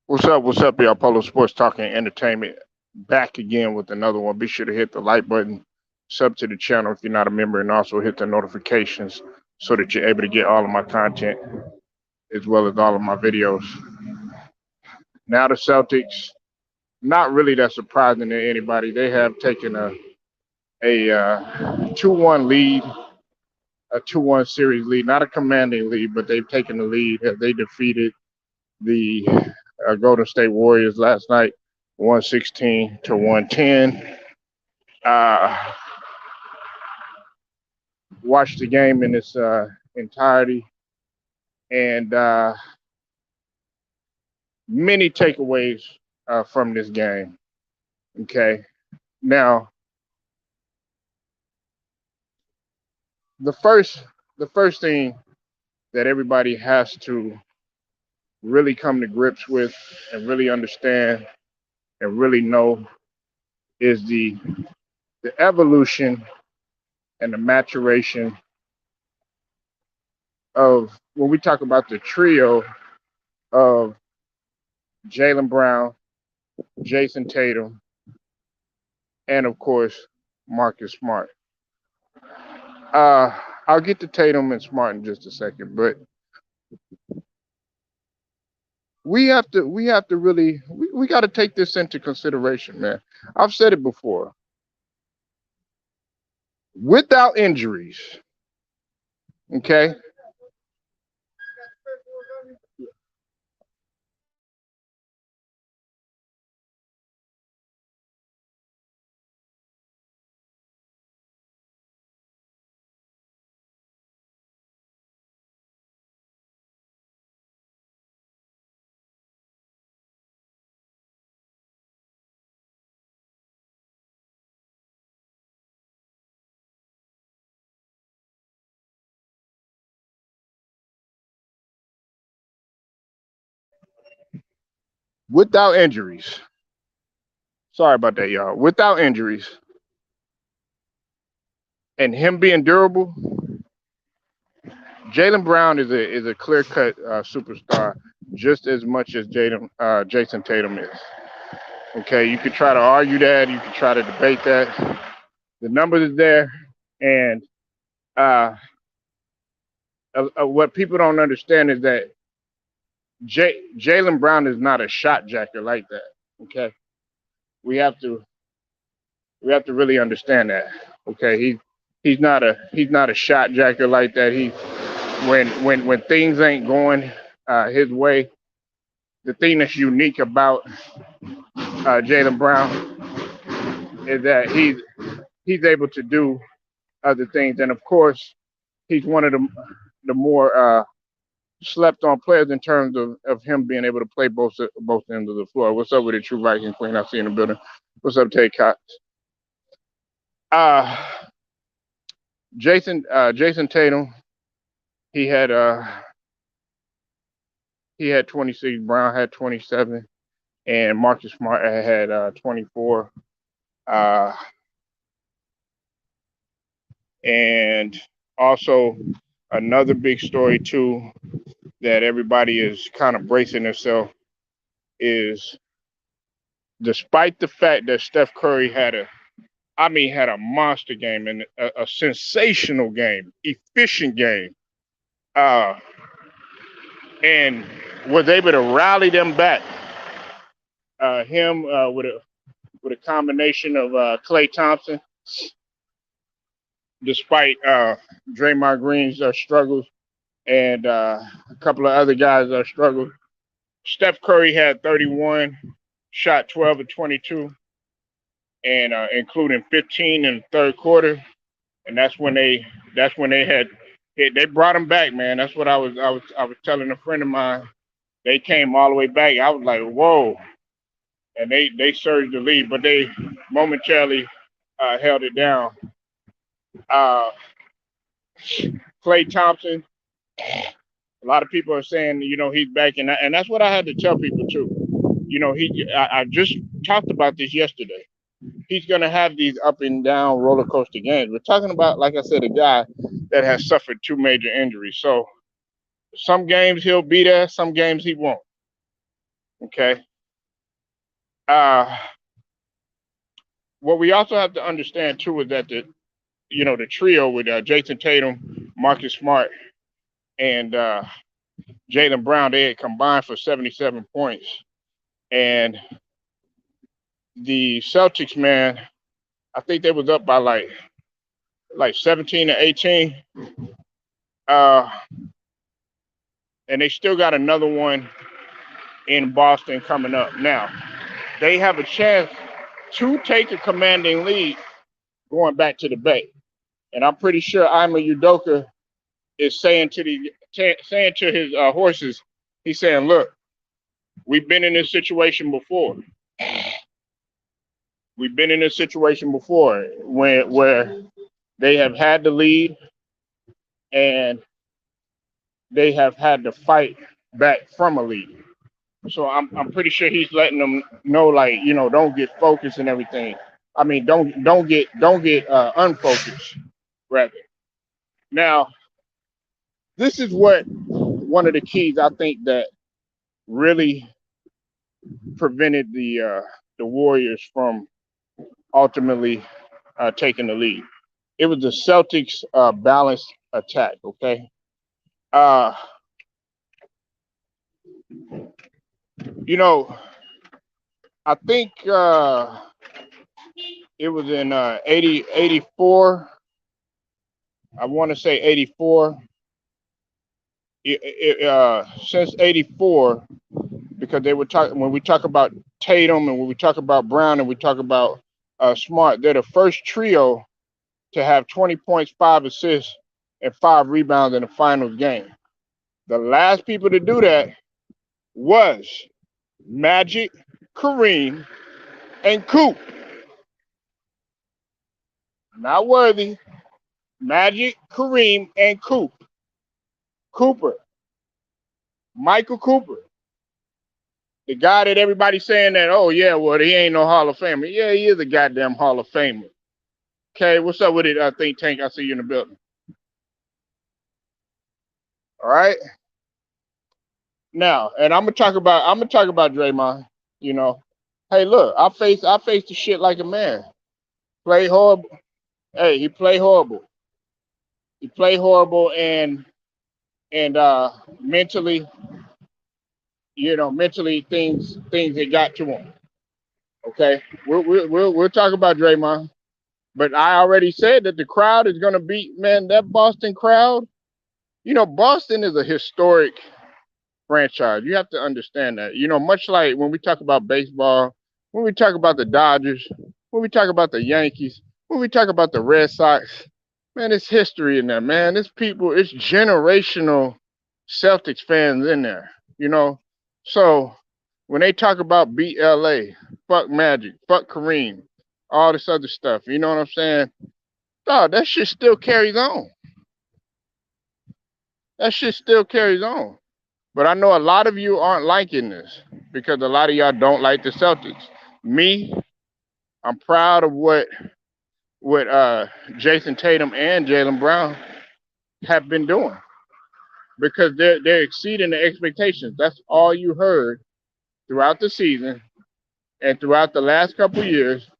What's up? What's up, y'all? Polo Sports Talking Entertainment back again with another one. Be sure to hit the like button, sub to the channel if you're not a member, and also hit the notifications so that you're able to get all of my content as well as all of my videos. Now, the Celtics, not really that surprising to anybody. They have taken a 2-1 lead, a 2-1 series lead, not a commanding lead, but they've taken the lead as they defeated the Golden State Warriors last night, 116 to 110. Uh, Watched the game in its entirety, and many takeaways from this game. Okay, now the first the first thing that everybody has to really come to grips with and really understand and really know is the evolution and the maturation of when we talk about the trio of Jaylen Brown, Jason Tatum, and of course Marcus Smart. I'll get to Tatum and Smart in just a second, but we have to really we got to take this into consideration, man. I've said it before. Without injuries, okay? Without injuries. Sorry about that, y'all. Without injuries and him being durable, Jaylen Brown is a clear cut superstar just as much as Jason Tatum is. Okay, you could try to argue that, you could try to debate that. The numbers is there, and uh, what people don't understand is that Jaylen Brown is not a shot jacker like that. Okay, we have to we have to really understand that. Okay, he's not a shot jacker like that. He when things ain't going his way, the thing that's unique about Jaylen Brown is that he's able to do other things, and of course, he's one of the more slept on players in terms of him being able to play both ends of the floor. What's up with the True Viking Queen? I see you in the building. What's up, Tay Cox? Uh, Jason Tatum. He had uh he had 26. Brown had 27, and Marcus Smart had 24. Uh, and also another big story too that everybody is kind of bracing themselves is despite the fact that Steph Curry had a monster game and a sensational game, efficient game, uh, and was able to rally them back. Him with a combination of Klay Thompson, despite Draymond Green's struggles and a couple of other guys' struggles. Steph Curry had 31, shot 12 of 22, and including 15 in the third quarter, and that's when they had they brought him back, man. That's what I was telling a friend of mine. They came all the way back. I was like, whoa, and they surged the lead, but they momentarily held it down. Uh, Klay Thompson, a lot of people are saying, he's back, and that's what I had to tell people too. I just talked about this yesterday. He's going to have these up and down roller coaster games. We're talking about, like I said, a guy that has suffered two major injuries. So some games he'll be there, some games he won't. Okay. Uh, what we also have to understand too is that the trio with Jason Tatum, Marcus Smart, and Jaylen Brown, they had combined for 77 points. And the Celtics, man, I think they was up by like 17 to 18. Uh, and they still got another one in Boston coming up. Now, they have a chance to take a commanding lead going back to the Bay. And I'm pretty sure Ima Udoka is saying to his horses, he's saying, look, we've been in this situation before. We've been in this situation before where they have had the lead and they have had to fight back from a lead. So I'm pretty sure he's letting them know, like, don't get focused and everything. I mean, don't get unfocused, rather. Now, this is what one of the keys I think that really prevented the Warriors from ultimately taking the lead. It was the Celtics' balanced attack. Okay, uh, you know, I think it was in 84. I want to say 84. Since 84, because they were talking when we talk about Tatum and when we talk about Brown and we talk about Smart, they're the first trio to have 20 points, 5 assists, and 5 rebounds in the finals game. The last people to do that was Magic, Kareem, and Coop. Not Worthy. Magic, Kareem, and Coop. Cooper. Michael Cooper. The guy that everybody's saying that, oh yeah, well, he ain't no Hall of Famer. Yeah, he is a goddamn Hall of Famer. Okay, what's up with it, Think Tank? I see you in the building. All right. Now, and I'm gonna talk about Draymond. You know, hey, look, I faced the shit like a man. Play horrible. Hey, he played horrible. He played horrible, and mentally, mentally things that got to him. Okay, we'll talk about Draymond, but I already said that the crowd is gonna beat, man, that Boston crowd. Boston is a historic franchise. You have to understand that. Much like when we talk about baseball, when we talk about the Dodgers, when we talk about the Yankees, when we talk about the Red Sox, man, it's history in there, man. It's generational Celtics fans in there, you know. So when they talk about beat LA, fuck Magic, fuck Kareem, all this other stuff, you know what I'm saying? Dog, that shit still carries on. That shit still carries on. But I know a lot of you aren't liking this because a lot of y'all don't like the Celtics. Me, I'm proud of what Jason Tatum and Jaylen Brown have been doing because they're exceeding the expectations. That's all you heard throughout the season and throughout the last couple of years.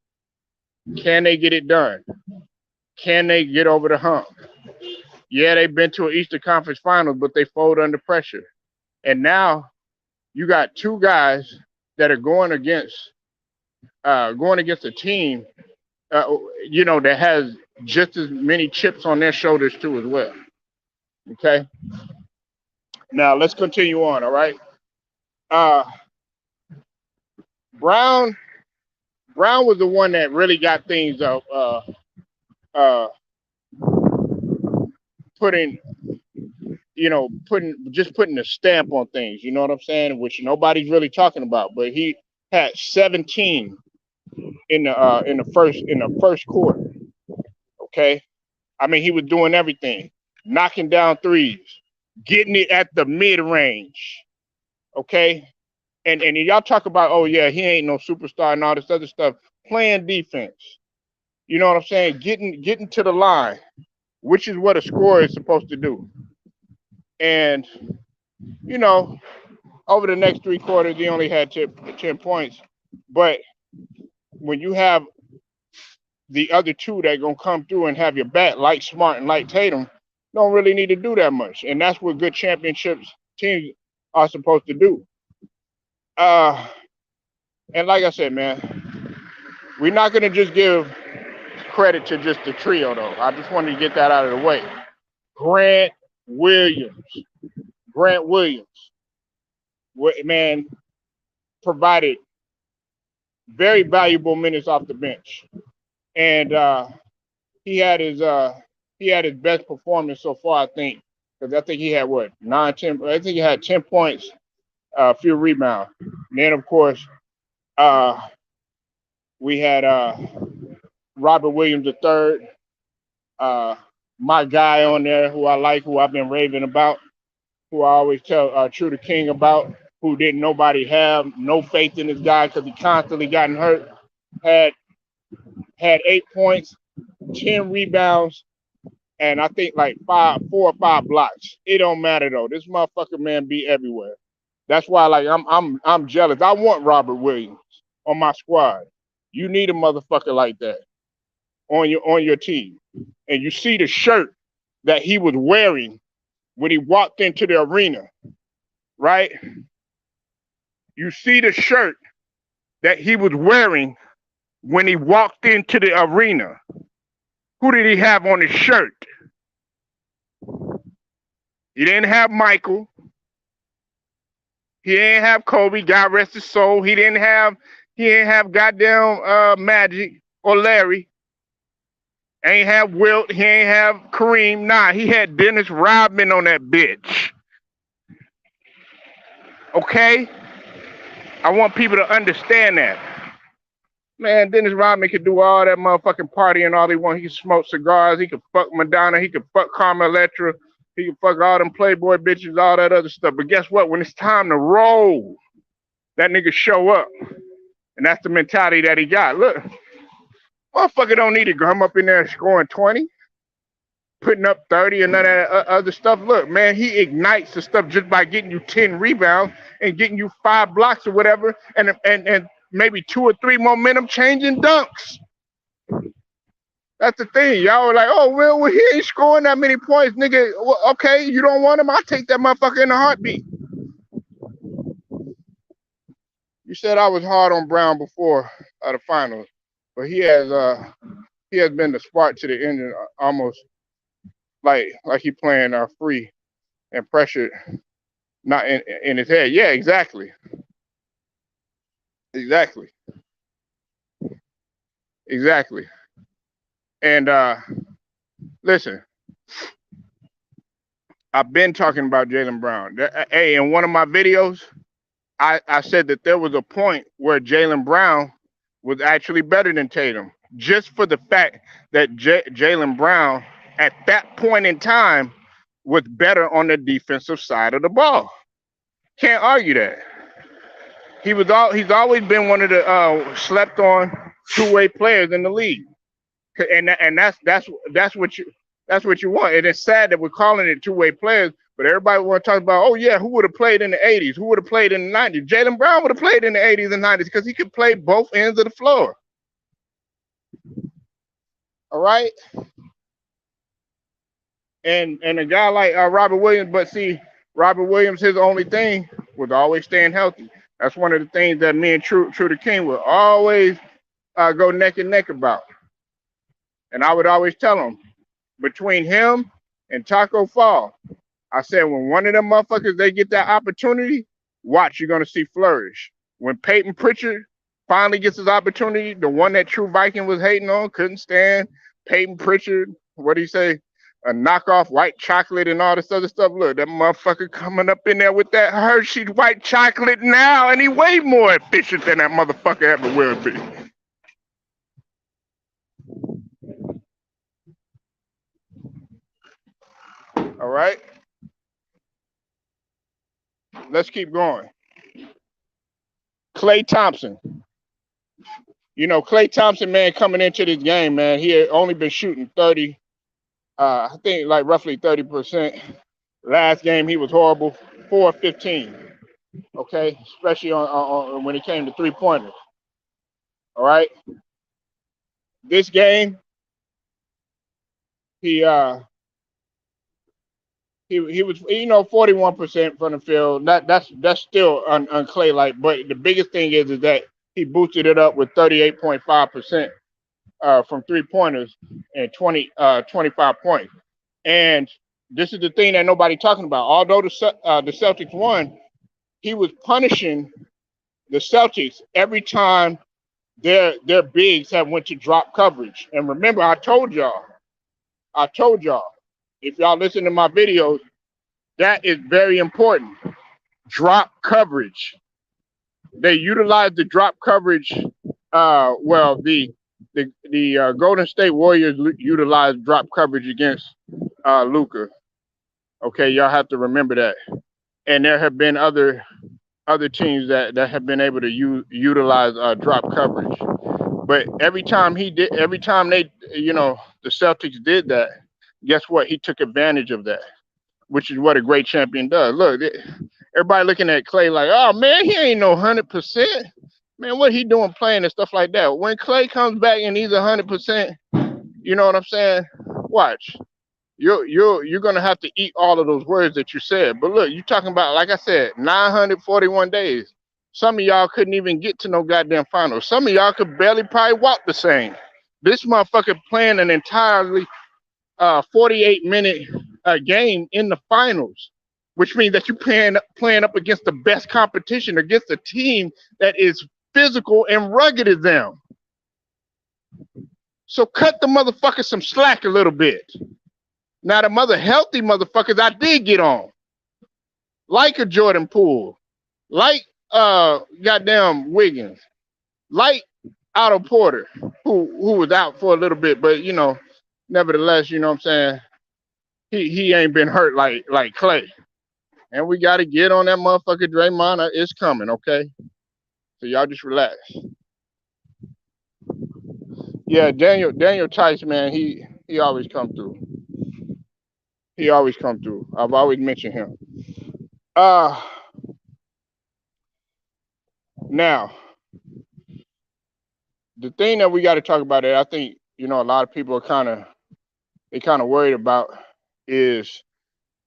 Can they get it done? Can they get over the hump? Yeah, they've been to an Eastern Conference Finals, but they fold under pressure. And now you got two guys that are going against a team, that has just as many chips on their shoulders too as well. Okay. Now let's continue on. All right. Uh, Brown Brown was the one that really got things up. Uh, putting putting a stamp on things. You know what I'm saying? Which nobody's really talking about. But he had 17 in the first quarter. Okay. I mean, he was doing everything, knocking down threes, getting it at the mid range. Okay. And y'all talk about, oh yeah, he ain't no superstar and all this other stuff. Playing defense. You know what I'm saying? Getting to the line, which is what a scorer is supposed to do. And you know, Over the next 3 quarters, he only had 10 points. But when you have the other two that gonna come through and have your back, like Smart and like Tatum, don't really need to do that much. And that's what good championships teams are supposed to do. And like I said, man, we're not gonna just give credit to just the trio though. I just wanted to get that out of the way. Grant Williams. Grant Williams, man, provided very valuable minutes off the bench, and he had his best performance so far, I think, because I think he had what 9, 10. I think he had 10 points, a few rebounds. And then of course, we had Robert Williams III, my guy on there who I like, who I've been raving about, who I always tell True the King about, who didn't nobody have no faith in this guy because he constantly gotten hurt. Had 8 points, 10 rebounds, and I think like 4 or 5 blocks. It don't matter though. This motherfucker man be everywhere. That's why like I'm jealous. I want Robert Williams on my squad. You need a motherfucker like that on your team. And you see the shirt that he was wearing when he walked into the arena, right? You see the shirt that he was wearing when he walked into the arena. Who did he have on his shirt? He didn't have Michael. He didn't have Kobe, God rest his soul. He didn't have goddamn Magic or Larry. Ain't have Wilt. He ain't have Kareem. Nah, he had Dennis Rodman on that bitch. Okay? I want people to understand that. Man, Dennis Rodman could do all that motherfucking partying all he want. He could smoke cigars. He could fuck Madonna. He could fuck Carmen Electra. He could fuck all them Playboy bitches, all that other stuff. But guess what? When it's time to roll, that nigga show up. And that's the mentality that he got. Look, motherfucker don't need to come up in there scoring 20, putting up 30 and none of that other stuff. Look, man, he ignites the stuff just by getting you 10 rebounds and getting you 5 blocks or whatever, and maybe 2 or 3 momentum changing dunks. That's the thing. Y'all were like, oh, well, he ain't scoring that many points, nigga. Well, okay, you don't want him? I'll take that motherfucker in a heartbeat. You said I was hard on Brown before the finals, but he has been the spark to the engine almost like he playing free and pressured, not in his head. Yeah, exactly. And listen, I've been talking about Jaylen Brown. Hey, in one of my videos, I said that there was a point where Jaylen Brown was actually better than Tatum, just for the fact that Jaylen Brown at that point in time was better on the defensive side of the ball. Can't argue that. He's always been one of the slept on two-way players in the league, and that's what you want. And it's sad that we're calling it two-way players, but everybody want to talk about, oh yeah, who would have played in the 80s? Who would have played in the 90s? Jaylen Brown would have played in the 80s and 90s because he could play both ends of the floor. All right. And a guy like Robert Williams, but see, Robert Williams, his only thing was always staying healthy. That's one of the things that me and True the King would always go neck and neck about. And I would always tell him, between him and Taco Fall, I said, when one of them motherfuckers, they get that opportunity, watch, you're going to see flourish. When Peyton Pritchard finally gets his opportunity, the one that True Viking was hating on, couldn't stand, Peyton Pritchard, what do you say? A knockoff white chocolate and all this other stuff. Look, that motherfucker coming up in there with that Hershey's white chocolate now, and he way more efficient than that motherfucker ever will be. All right. Let's keep going. Klay Thompson. You know, Klay Thompson, man, coming into this game, man, he had only been shooting 30, I think like roughly 30%. Last game, he was horrible, 4 of 15. Okay, especially on when it came to 3 pointers. All right, this game he he was 41% from the field. That's still on Clay like, but the biggest thing is that he boosted it up with 38.5% from 3 pointers and 25 points. And this is the thing that nobody talking about. Although the Celtics won, he was punishing the Celtics every time their bigs have went to drop coverage. And remember, I told y'all, if y'all listen to my videos, that is very important. Drop coverage. They utilize the drop coverage. Well, the Golden State Warriors utilize drop coverage against Luka. Okay, y'all have to remember that. And there have been other teams that have been able to utilize drop coverage. But every time the Celtics did that, guess what? He took advantage of that, which is what a great champion does. Look, everybody looking at Clay like, oh man, he ain't no 100%. Man, what he doing playing and stuff like that? When Clay comes back and he's 100%, you know what I'm saying? Watch. You're gonna have to eat all of those words that you said. But look, you talking about, like I said, 941 days. Some of y'all couldn't even get to no goddamn finals. Some of y'all could barely probably walk the same. This motherfucker playing an entirely 48-minute game in the finals, which means that you're playing up against the best competition, against a team that is physical and rugged as them. So cut the motherfucker some slack a little bit. Now the healthy motherfuckers I did get on, like a Jordan Poole, like goddamn Wiggins, like Otto Porter, who was out for a little bit, but nevertheless, you know what I'm saying, he ain't been hurt like Clay. And we got to get on that motherfucker Draymond. It's coming, okay? So y'all just relax. Yeah, Daniel Tice, man, he always come through. He always come through. I've always mentioned him. Now, the thing that we got to talk about that I think a lot of people are kind of worried about is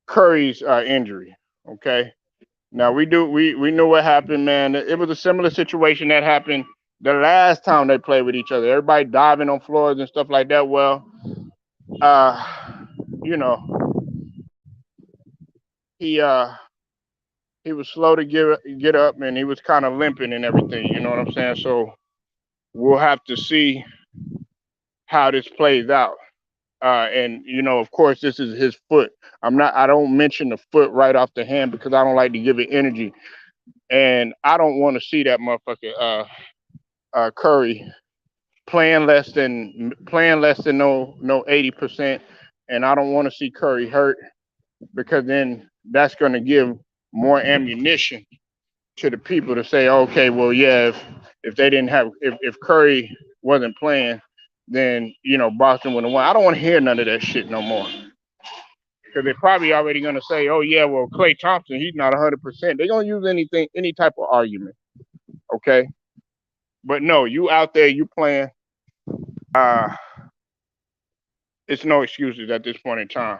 Curry's injury. Okay. Now we know what happened, man. It was a similar situation that happened the last time they played with each other. Everybody diving on floors and stuff like that. Well, you know, he he was slow to get up, and he was kind of limping and everything. You know what I'm saying? So we'll have to see how this plays out. And of course, this is his foot. I don't mention the foot right off the hand because I don't like to give it energy, and I don't want to see that motherfucker Curry playing less than no 80%, and I don't want to see Curry hurt because then that's going to give more ammunition to the people to say, okay, well, yeah, if they didn't have if Curry wasn't playing, then Boston would have won. I don't want to hear none of that shit no more because they're probably already going to say, oh yeah, well, Klay Thompson, he's not 100%. They're going to use any type of argument, okay? But no, you out there, you playing. It's no excuses at this point in time.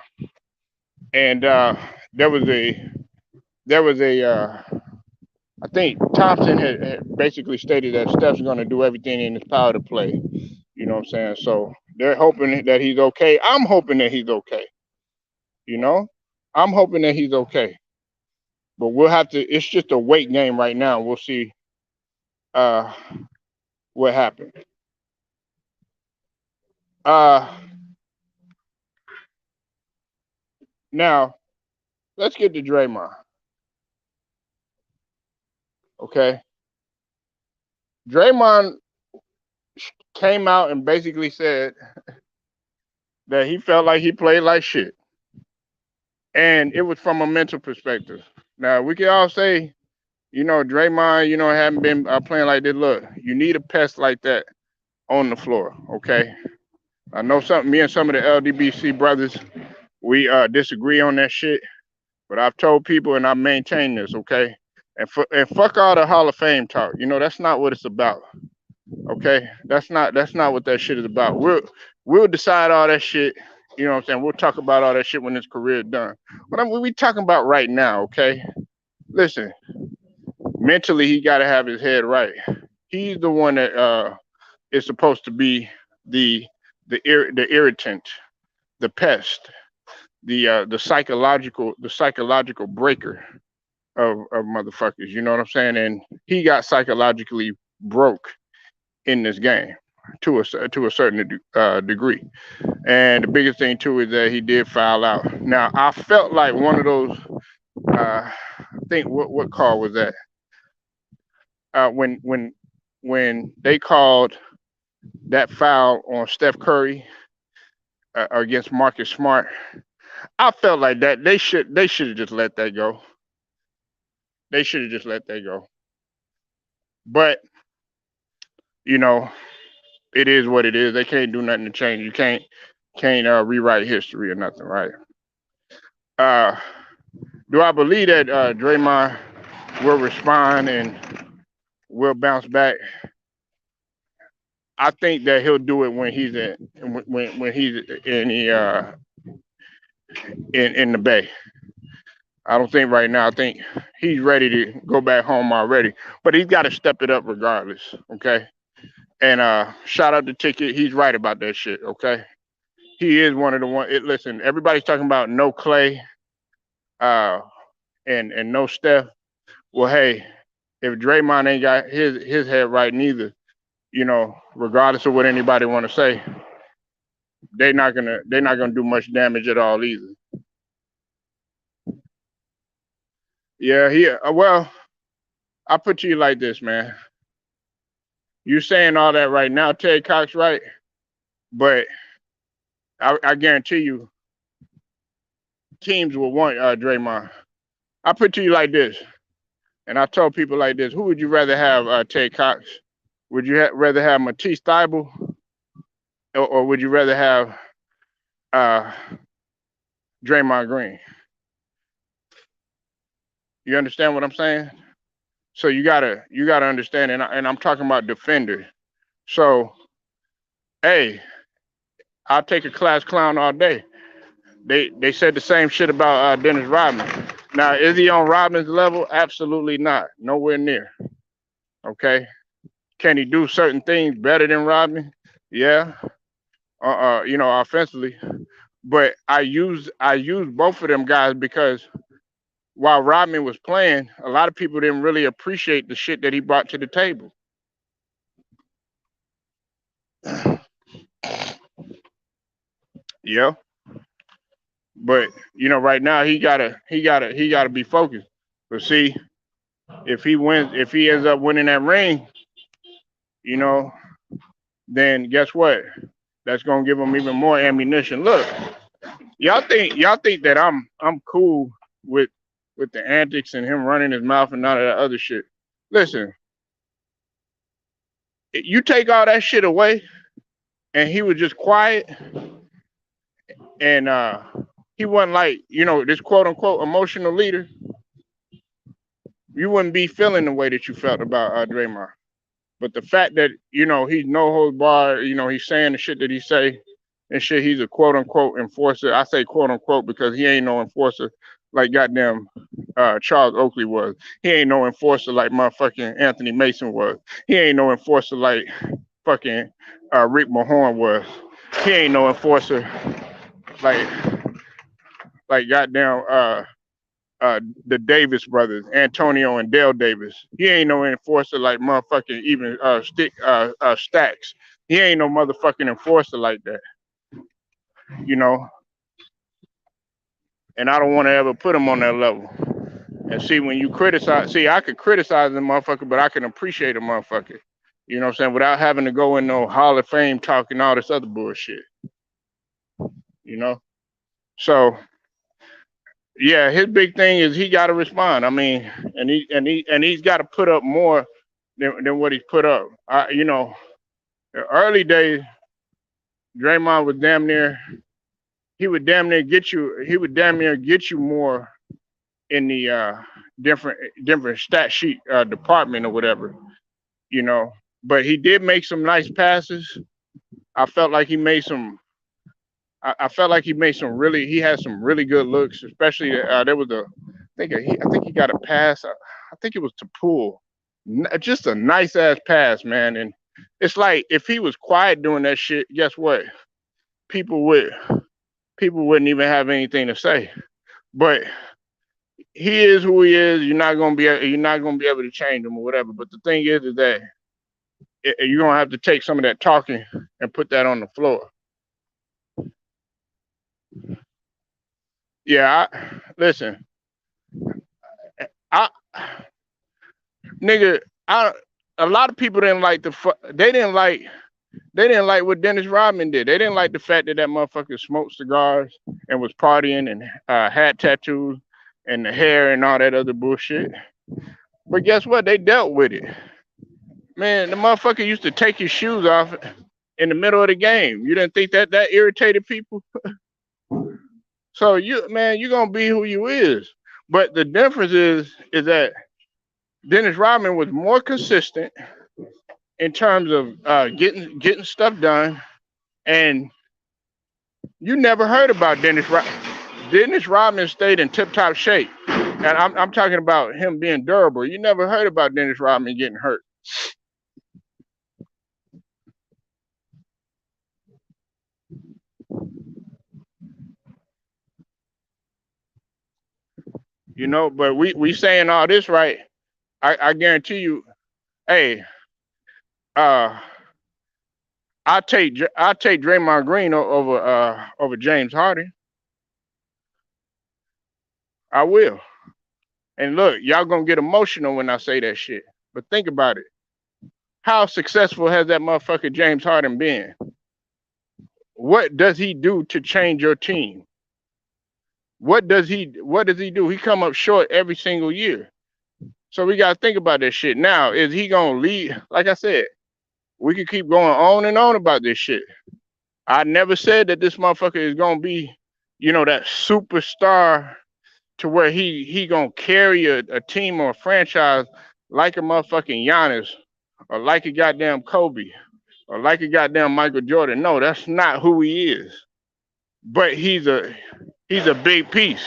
And there was a I think Thompson had basically stated that Steph's going to do everything in his power to play. You know what I'm saying? So they're hoping that he's okay. I'm hoping that he's okay. I'm hoping that he's okay. But we'll have to. It's just a weight game right now. We'll see what happens. Now let's get to Draymond. Okay. Draymond came out and basically said that he felt like he played like shit. And it was from a mental perspective. Now, we can all say, Draymond, haven't been playing like this. Look, you need a pest like that on the floor, okay? I know me and some of the LDBC brothers, we disagree on that shit. But I've told people and I maintain this, okay? And fuck all the Hall of Fame talk. You know, that's not what it's about. Okay, that's not what that shit is about. We'll decide all that shit. You know what I'm saying? We'll talk about all that shit when his career is done. But we talking about right now. Okay, listen. Mentally, he got to have his head right. He's the one that is supposed to be the the irritant, the pest, the psychological breaker of motherfuckers. You know what I'm saying? And he got psychologically broke in this game to a certain degree. And the biggest thing too is that he did foul out. Now I felt like one of those. I think what call was that? When they called that foul on Steph Curry against Marcus Smart, I felt like that they should have just let that go. They should have just let that go. But you know, it is what it is. They can't do nothing to change. You can't rewrite history or nothing, right? Uh, do I believe that Draymond will respond and will bounce back? I think that he'll do it when he's when he's in the in the Bay. I don't think right now. I think he's ready to go back home already, but he's got to step it up regardless. Okay. And shout out to Ticket. He's right about that shit. Okay. He is one of the one. Listen, everybody's talking about no Clay, uh, and no Steph. Well, hey, if Draymond ain't got his head right neither, you know, regardless of what anybody want to say, they're not gonna do much damage at all either. Yeah, well, I put to you like this, man. You saying all that right now, Ted Cox, right? But I guarantee you, teams will want Draymond. I put to you like this, and I told people like this: who would you rather have, Ted Cox? Would you rather have Matisse Thybulle, or would you rather have uh, Draymond Green? You understand what I'm saying? So you gotta understand, and I'm talking about defenders. So hey, I'll take a class clown all day. They said the same shit about Dennis Rodman. Now, is he on Rodman's level? Absolutely not. Nowhere near. Okay. Can he do certain things better than Rodman? Yeah. Offensively. But I use both of them guys because while Rodman was playing, a lot of people didn't really appreciate the shit that he brought to the table. Yeah. But right now he gotta be focused. But see, if he ends up winning that ring, you know, then guess what? That's gonna give him even more ammunition. Look, y'all think that I'm cool with the antics and him running his mouth and none of that other shit. Listen, you take all that shit away, and he was just quiet, and he wasn't like this quote unquote emotional leader. You wouldn't be feeling the way that you felt about Draymond. But the fact that he's no holds bar, he's saying the shit that he say and shit. He's a quote unquote enforcer. I say quote unquote because he ain't no enforcer like goddamn Charles Oakley was. He ain't no enforcer like motherfucking Anthony Mason was. He ain't no enforcer like fucking Rick Mahorn was. He ain't no enforcer like goddamn the Davis brothers, Antonio and Dale Davis. He ain't no enforcer like motherfucking even Stacks. He ain't no motherfucking enforcer like that, you know. And I don't want to ever put him on that level. And see, when you criticize, see, I could criticize the motherfucker, but I can appreciate a motherfucker. You know what I'm saying? Without having to go in no Hall of Fame talking all this other bullshit. You know. So yeah, his big thing is he got to respond. I mean, and he's got to put up more than what he's put up. The early days, Draymond was damn near. He would damn near get you. He would damn near get you more in the different stat sheet department or whatever, you know. But he did make some nice passes. I felt like he made some. I felt like he made some really. He had some really good looks, especially there was a. I think he got a pass. I think it was to Poole. Just a nice ass pass, man. And it's like if he was quiet doing that shit, guess what? People would people wouldn't even have anything to say. But he is who he is. You're not gonna be able to change him or whatever. But the thing is that you're gonna have to take some of that talking and put that on the floor. Yeah, listen, I nigga, I a lot of people didn't like they didn't like what Dennis Rodman did. They didn't like the fact that that motherfucker smoked cigars and was partying and had tattoos and the hair and all that other bullshit. But guess what? They dealt with it. Man, the motherfucker used to take his shoes off in the middle of the game. You didn't think that irritated people? So you're gonna be who you is. But the difference is that Dennis Rodman was more consistent in terms of getting stuff done, and you never heard about Dennis Rodman. Dennis Rodman stayed in tip-top shape, and I'm talking about him being durable. You never heard about Dennis Rodman getting hurt. You know, but we saying all this right. I guarantee you, hey, uh, I take Draymond Green over James Harden. I will. And look, y'all gonna get emotional when I say that shit. But think about it. How successful has that motherfucker James Harden been? What does he do to change your team? What does he do? He come up short every single year. So we gotta think about this shit. Now, is he gonna lead? Like I said, we can keep going on and on about this shit. I never said that this motherfucker is gonna be, that superstar to where he gonna carry a team or a franchise like a motherfucking Giannis or like a goddamn Kobe or like a goddamn Michael Jordan. No, that's not who he is. But he's a big piece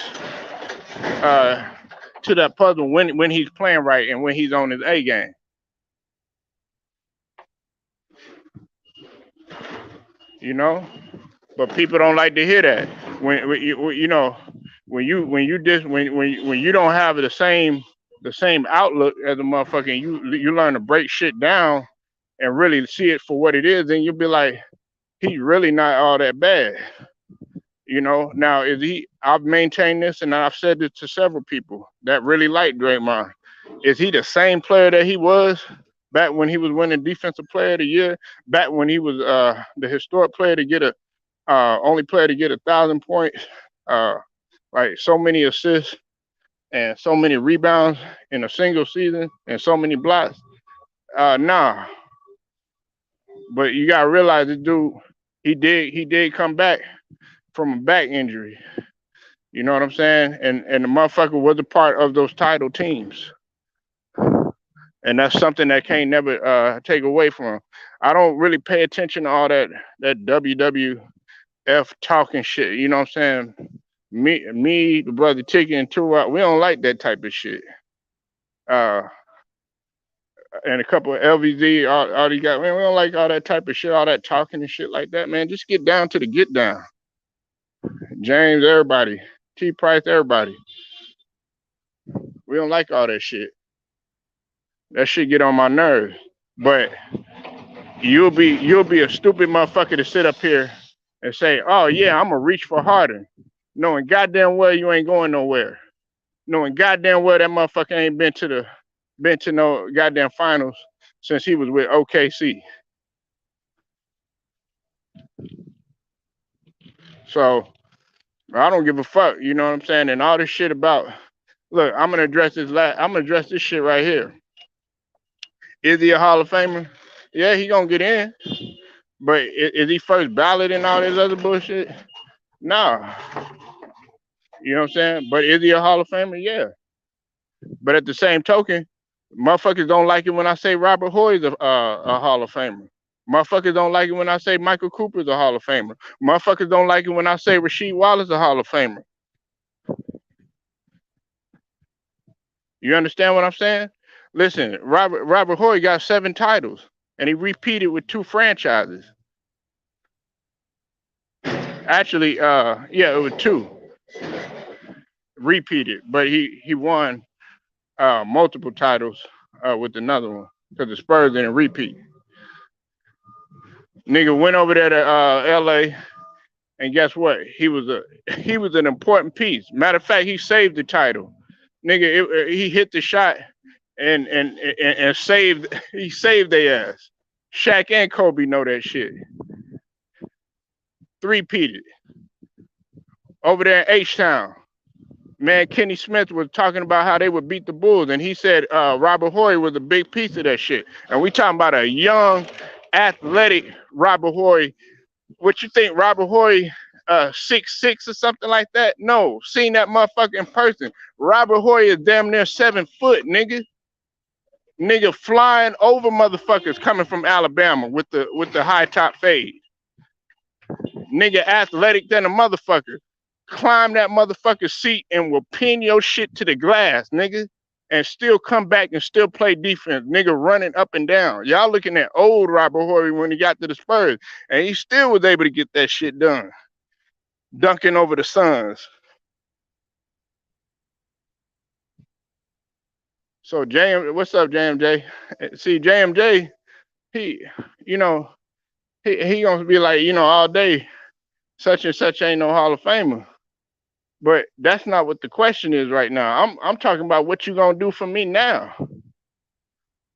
uh, to that puzzle when he's playing right and when he's on his A game. You know, but people don't like to hear that. When you don't have the same outlook as a motherfucker, and you learn to break shit down and really see it for what it is, then you'll be like, he's really not all that bad. Now is he? I've maintained this, and I've said this to several people that really like Draymond. Is he the same player that he was back when he was winning Defensive Player of the Year? Back when he was the historic player to get a only player to get 1,000 points, uh, like so many assists and so many rebounds in a single season and so many blocks. Nah, but you gotta realize this dude, he did come back from a back injury. You know what I'm saying? And the motherfucker was a part of those title teams. And that's something that can't never take away from him. I don't really pay attention to all that WWF talking shit. You know what I'm saying? Me, the brother Tiki and Turok, we don't like that type of shit. Uh, and a couple of LVZ, all these guys, man, we don't like all that type of shit, all that talking and shit like that, man. Just get down to the get down. James, everybody. T Price, everybody. We don't like all that shit. That shit get on my nerves. But you'll be a stupid motherfucker to sit up here and say, "Oh yeah, I'm gonna reach for Harden," knowing goddamn well you ain't going nowhere. Knowing goddamn well that motherfucker ain't been to no goddamn finals since he was with OKC. So I don't give a fuck. You know what I'm saying? And all this shit about. Look, I'm gonna address this shit right here. Is he a Hall of Famer? Yeah, he gonna get in. But is he first ballot and all this other bullshit? No. You know what I'm saying? But is he a Hall of Famer? Yeah. But at the same token, motherfuckers don't like it when I say Robert Horry's a Hall of Famer. Motherfuckers don't like it when I say Michael Cooper's a Hall of Famer. Motherfuckers don't like it when I say Rasheed Wallace a Hall of Famer. You understand what I'm saying? Listen, Robert Horry got 7 titles, and he repeated with 2 franchises. Actually, yeah, it was 2 repeated, but he won multiple titles with another one because the Spurs didn't repeat. Nigga went over there to L.A. and guess what? He was an important piece. Matter of fact, he saved the title. Nigga, he hit the shot and saved. He saved their ass. Shaq and Kobe know that shit. 3-peated over there in H-Town. Man, Kenny Smith was talking about how they would beat the Bulls, and he said Robert Horry was a big piece of that shit. And we talking about a young, athletic Robert Horry. What you think, Robert Horry, 6'6" or something like that? No, seen that motherfucker in person. Robert Horry is damn near 7 foot, nigga. Nigga flying over motherfuckers coming from Alabama with the high top fade. Nigga athletic than a motherfucker. Climb that motherfucker's seat and will pin your shit to the glass, nigga, and still come back and still play defense, nigga, running up and down. Y'all looking at old Robert Horry when he got to the Spurs, and he still was able to get that shit done, dunking over the Suns. So what's up, JMJ? See, JMJ, he, you know, he gonna be like, all day, such and such ain't no Hall of Famer. But that's not what the question is right now. I'm talking about what you gonna do for me now.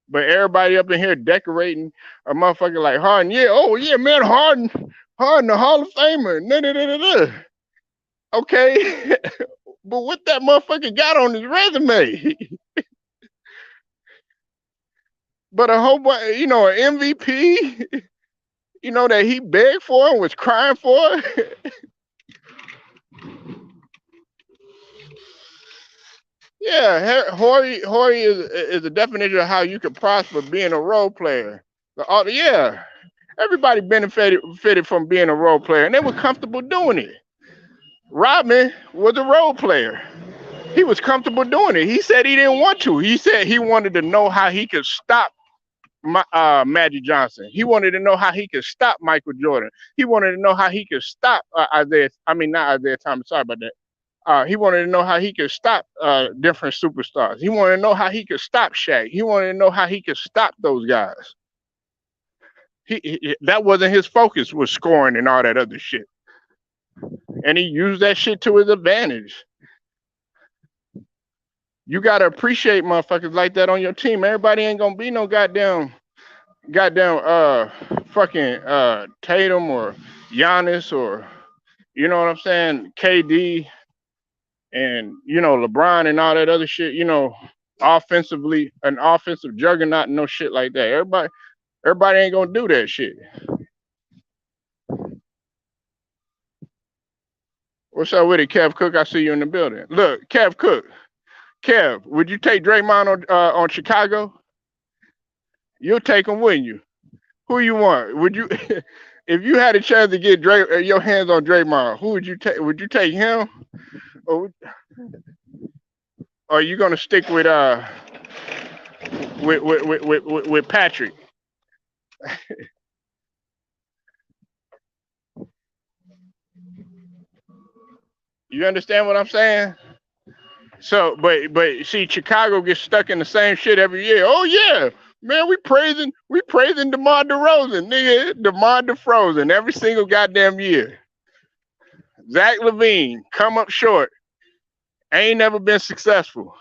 But everybody up in here decorating a motherfucker like Harden. Yeah, oh yeah, man, Harden, the Hall of Famer. Nah. Okay, but what that motherfucker got on his resume? But a whole bunch, an MVP, that he begged for and was crying for. Yeah, Horry is the definition of how you can prosper being a role player. Yeah, everybody benefited from being a role player, and they were comfortable doing it. Rodman was a role player. He was comfortable doing it. He said he didn't want to. He said he wanted to know how he could stop Magic Johnson. He wanted to know how he could stop Michael Jordan. He wanted to know how he could stop not Isaiah Thomas. Sorry about that. He wanted to know how he could stop different superstars. He wanted to know how he could stop Shaq. He wanted to know how he could stop those guys. That wasn't his focus, was scoring and all that other shit. And he used that shit to his advantage. You gotta appreciate motherfuckers like that on your team. Everybody ain't gonna be no goddamn fucking Tatum or Giannis or what I'm saying, KD and LeBron and all that other shit, offensively, an offensive juggernaut and no shit like that. Everybody ain't gonna do that shit. What's up with it, Kev Cook? I see you in the building. Look, Kev Cook. Kev, would you take Draymond on Chicago? You'll take him, wouldn't you? Who you want? Would you, if you had a chance to get your hands on Draymond, who would you take? Would you take him, or are you gonna stick with Patrick? You understand what I'm saying? So, but see, Chicago gets stuck in the same shit every year. Oh yeah, man, we praising DeMar DeRozan, nigga, DeMar DeFrozen every single goddamn year. Zach LaVine come up short, ain't never been successful.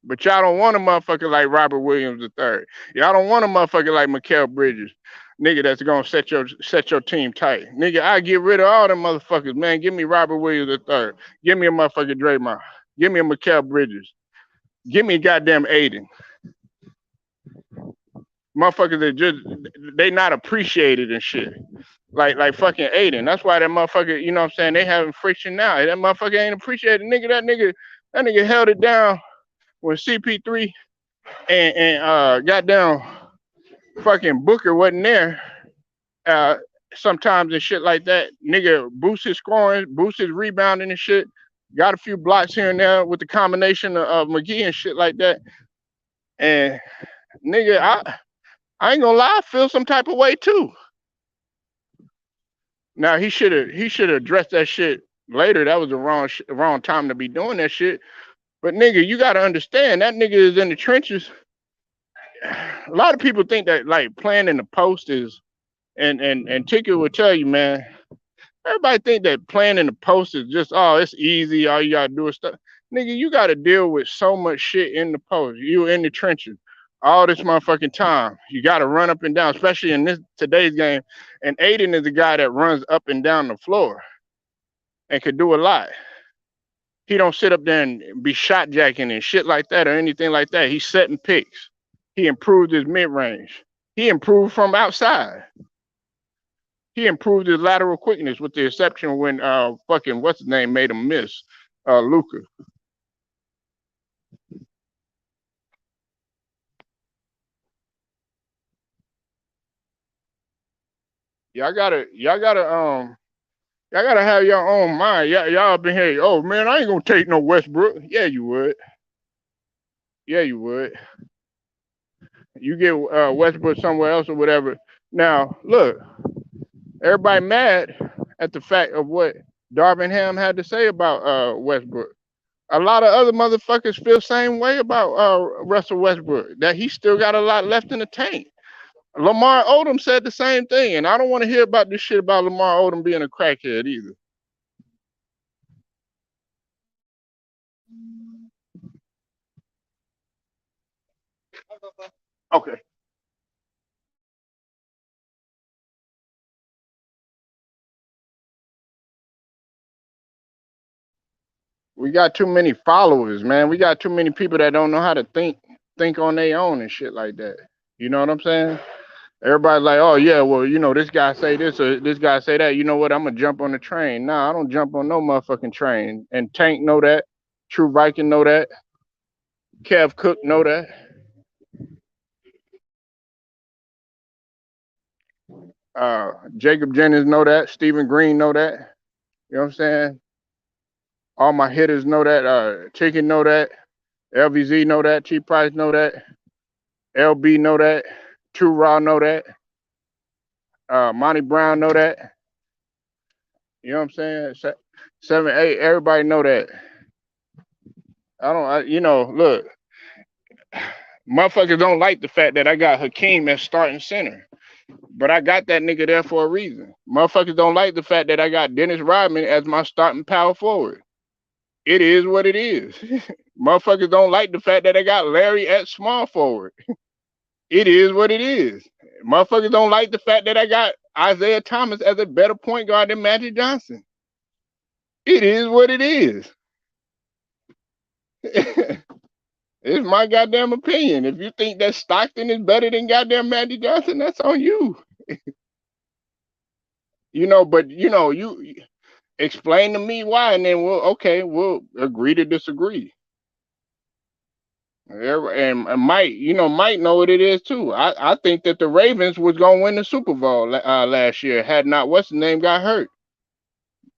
But y'all don't want a motherfucker like Robert Williams III. Y'all don't want a motherfucker like Mikal Bridges, nigga, that's gonna set your team tight. Nigga, I get rid of all them motherfuckers, man. Give me Robert Williams III. Give me a motherfucking Draymond. Give me a Mikal Bridges. Give me a goddamn Aiden. Motherfuckers that they not appreciated and shit. Like fucking Aiden. That's why that motherfucker, you know what I'm saying, they having friction now. That motherfucker ain't appreciated. That nigga That nigga held it down when CP3 and goddamn fucking Booker wasn't there. Uh, Sometimes and shit like that, nigga boost his scoring, boost his rebounding and shit. Got a few blocks here and there with the combination of McGee and shit like that. And nigga, I ain't gonna lie, I feel some type of way too. Now he should have addressed that shit later. That was the wrong time to be doing that shit. But nigga, you gotta understand that nigga is in the trenches. A lot of people think that like playing in the post is and Ticket will tell you, man. Everybody think that playing in the post is just it's easy. All you gotta do is stuff. Nigga, you gotta deal with so much shit in the post. You in the trenches all this motherfucking time. You gotta run up and down, especially in this today's game. And Aiden is the guy that runs up and down the floor and could do a lot. He don't sit up there and be shot jacking and shit like that or anything like that. He's setting picks. He improved his mid range. He improved from outside. He improved his lateral quickness, with the exception when fucking what's his name made him miss, Luka. Y'all gotta have your own mind. Y'all been here. Oh man, I ain't gonna take no Westbrook. Yeah, you would. Yeah, you would. You get Westbrook somewhere else or whatever. Now look, everybody mad at the fact of what Darvin Ham had to say about Westbrook. A lot of other motherfuckers feel the same way about Russell Westbrook, that he still got a lot left in the tank. Lamar Odom said the same thing, and I don't want to hear about this shit about Lamar Odom being a crackhead either. Okay. We got too many followers, man. We got too many people that don't know how to think on their own and shit like that. You know what I'm saying? Everybody's like, oh yeah, well, this guy say this or this guy say that. You know what? I'm gonna jump on the train. Nah, I don't jump on no motherfucking train. And Tank know that. True Viking know that. Kev Cook know that. Jacob Jennings know that. Stephen Green know that. You know what I'm saying? All my hitters know that. Chicken know that. LVZ know that. T Price know that. LB know that. True Raw know that. Monty Brown know that. You know what I'm saying? 7, 8. Everybody know that. Look, motherfuckers don't like the fact that I got Hakeem as starting center. But I got that nigga there for a reason. Motherfuckers don't like the fact that I got Dennis Rodman as my starting power forward. It is what it is. Motherfuckers don't like the fact that I got Larry at small forward. It is what it is. Motherfuckers don't like the fact that I got Isaiah Thomas as a better point guard than Magic Johnson. It is what it is. It's my goddamn opinion. If you think that Stockton is better than goddamn Magic Johnson, that's on you. But you explain to me why, and then we'll agree to disagree. And Mike know what it is too. I think that the Ravens was gonna win the Super Bowl last year had not what's the name got hurt.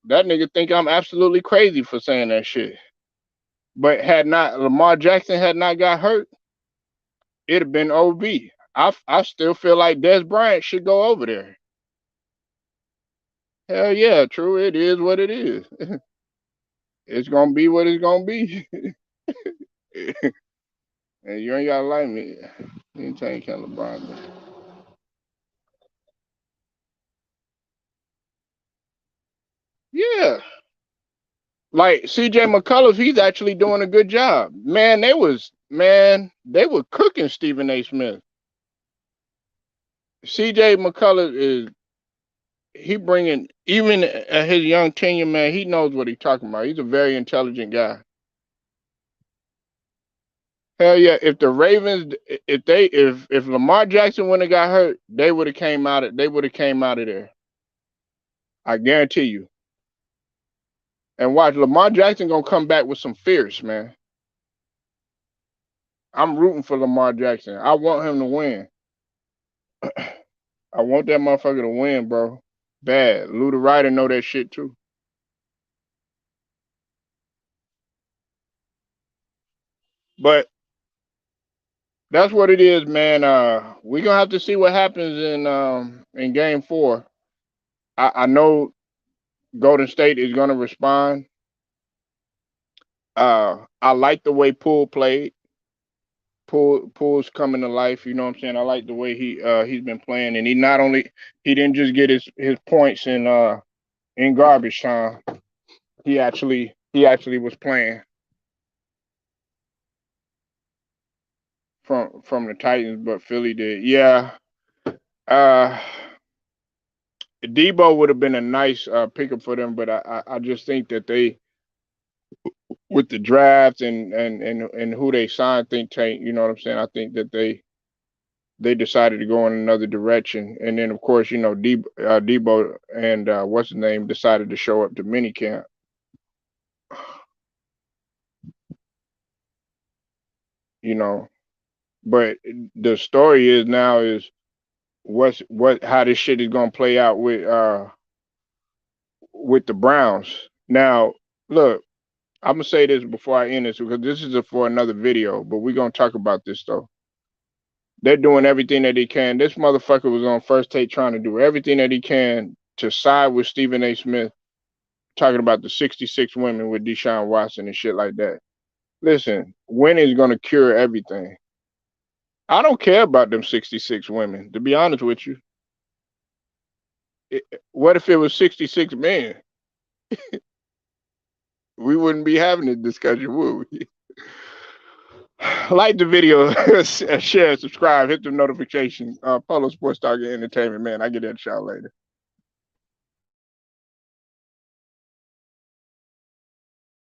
That nigga think I'm absolutely crazy for saying that shit. But had not Lamar Jackson had not got hurt, it'd have been OB. I still feel like Des Bryant should go over there. Hell yeah, true. It is what it is. It's gonna be what it's gonna be. And you ain't gotta like me. You ain't saying Ken LeBron. Yeah. Like CJ McCullough, he's actually doing a good job. Man, they were cooking Stephen A. Smith. CJ McCullough he bringing, even at his young tenure, man, he knows what he's talking about. He's a very intelligent guy. Hell yeah! If the Ravens, if Lamar Jackson wouldn't have got hurt, they would have came out of there. I guarantee you. And watch, Lamar Jackson gonna come back with some fierce, man. I'm rooting for Lamar Jackson. I want him to win. I want that motherfucker to win, bro. Bad. Luda Ryder know that shit too. But that's what it is, man. We gonna have to see what happens in game 4. I know Golden State is gonna respond. I like the way Poole played. Poole's coming to life. You know what I'm saying? I like the way he's been playing, and he didn't just get his points in garbage time. He actually was playing from the Titans, but Philly did. Yeah. Uh, Debo would have been a nice pickup for them, but I just think that they, with the draft and who they signed, think tank. You know what I'm saying? I think that they decided to go in another direction, and then of course Debo and what's his name decided to show up to minicamp. You know, but the story is now is what how this shit is gonna play out with the Browns. Now, look, I'm gonna say this before I end this because this is for another video, but we're gonna talk about this though. They're doing everything that they can. This motherfucker was on First Take trying to do everything that he can to side with Stephen A. Smith, talking about the 66 women with Deshaun Watson and shit like that. Listen, winning is gonna cure everything. I don't care about them 66 women, to be honest with you. What if it was 66 men? We wouldn't be having this discussion, would we? Like the video, share, subscribe, hit the notification. Polo Sports Talk and Entertainment, man. I get that shot later.